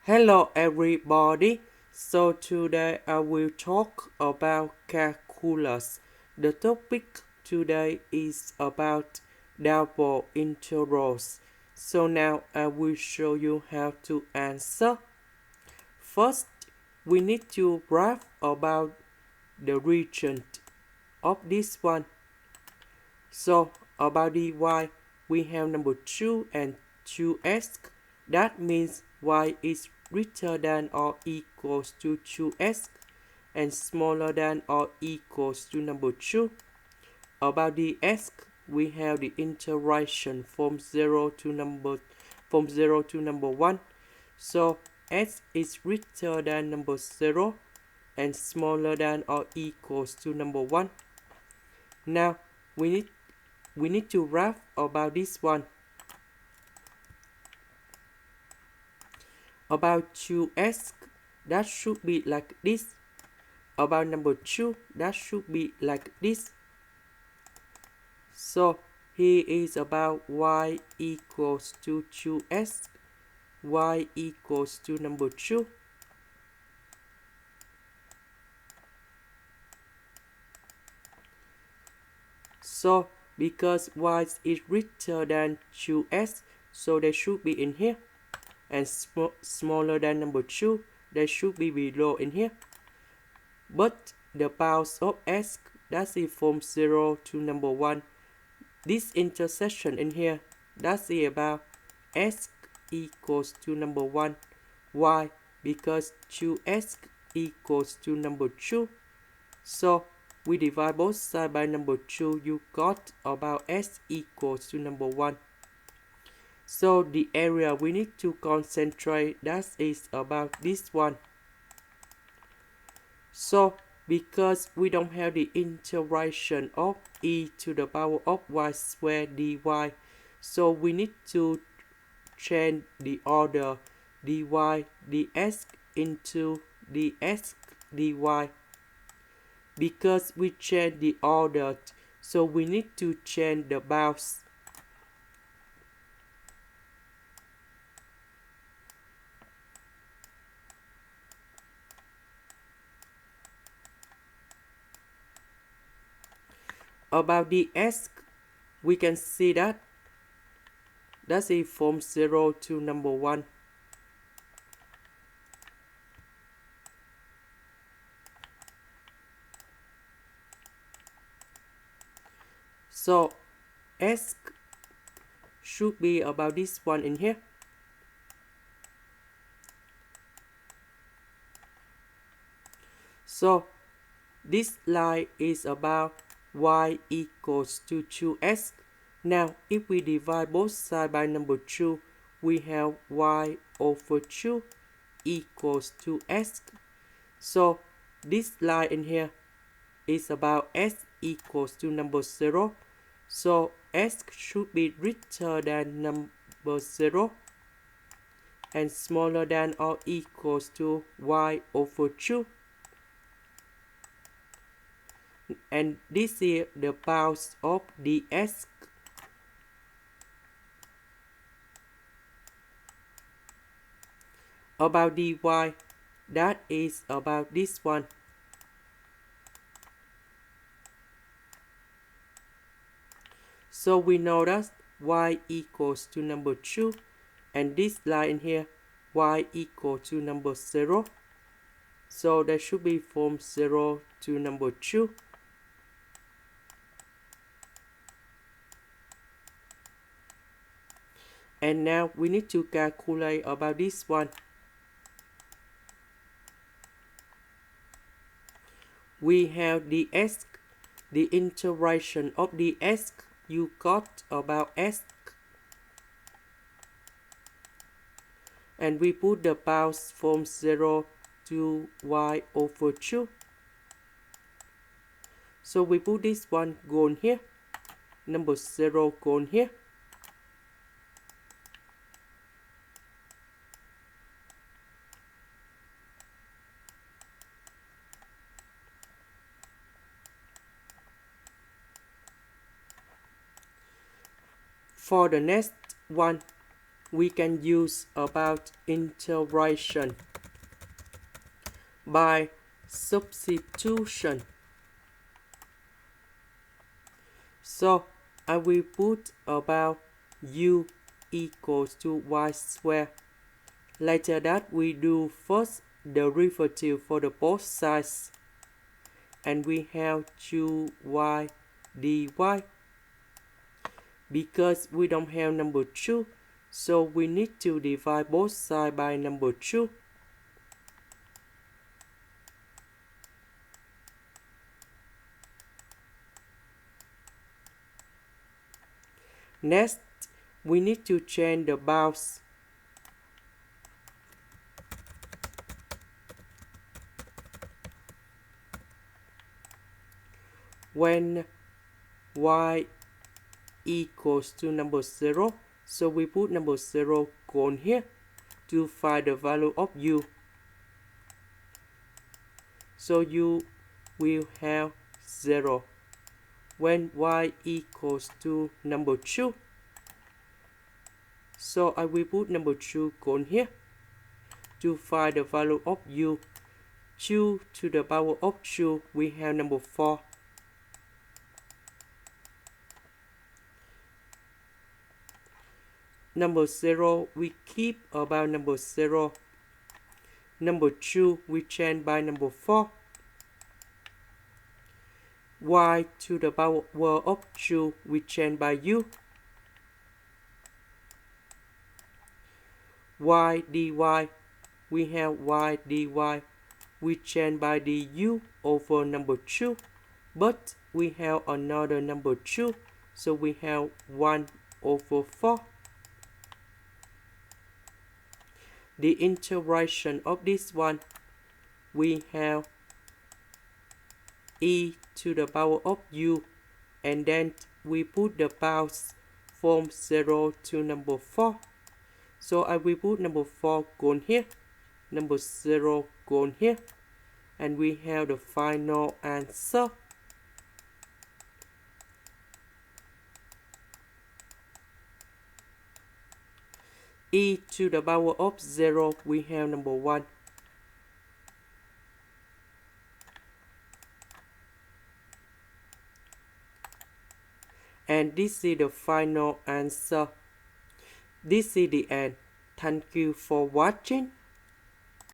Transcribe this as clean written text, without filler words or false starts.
Hello everybody. So today I will talk about calculus. The topic today is about double integrals. So now I will show you how to answer. First, we need to graph about the region of this one. So about dy, we have number 2 and 2x. That means y is greater than or equals to 2x and smaller than or equals to number 2. About dx, we have the interaction from 0 to number 1. So x is greater than number 0 and smaller than or equals to number 1. Now we need to graph about this one. About 2x, that should be like this. About number 2, that should be like this. So here is about y equals to 2x, y equals to number 2. So because y is greater than 2x, so they should be in here. And smaller than number 2, they should be below in here. But the bounds of x, that's it from 0 to number 1. This intersection in here, that's it about x equals to number 1. Why? Because 2x equals to number 2. So we divide both sides by number 2, you got about x equals to number 1. So the area we need to concentrate, that is about this one. So because we don't have the integration of e to the power of y squared dy, so we need to change the order dy dx into dx dy. Because we change the order, so we need to change the bounds. About dx, we can see that that's it from 0 to number 1. So s should be about this one in here. So this line is about y equals to 2x. Now if we divide both sides by number 2, we have y over 2 equals to x. So this line in here is about x equals to number 0. So x should be greater than number 0 and smaller than or equals to y over 2. And this is the bounds of dx. About dy, that is about this one. So we know that y equals to number 2, and this line in here, y equal to number 0. So that should be from 0 to number 2. And now we need to calculate about this one. We have dx, the integration of dx, you got about s. And we put the bounds from 0 to y over 2. So we put this one gone here, number 0 gone here. For the next one, we can use about integration by substitution. So I will put about u equals to y squared. Later that we do first derivative for the both sides, and we have 2y dy. Because we don't have number 2, so we need to divide both sides by number 2. Next, we need to change the bounds. When y equals to number 0, so we put number 0 on here to find the value of u. So u will have 0. When y equals to number 2, so I will put number 2 on here to find the value of u. 2 to the power of 2, we have number 4. Number 0, we keep about number 0. Number 2, we change by number 4. Y to the power of 2, we change by u. Y dy, we have y dy, we change by du over number 2. But we have another number 2, so we have 1 over 4. The integration of this one, we have e to the power of u, and then we put the bounds from 0 to number 4. So I will put number 4 on here, number 0 on here, and we have the final answer. E to the power of 0, we have number 1. And this is the final answer. This is the end. Thank you for watching.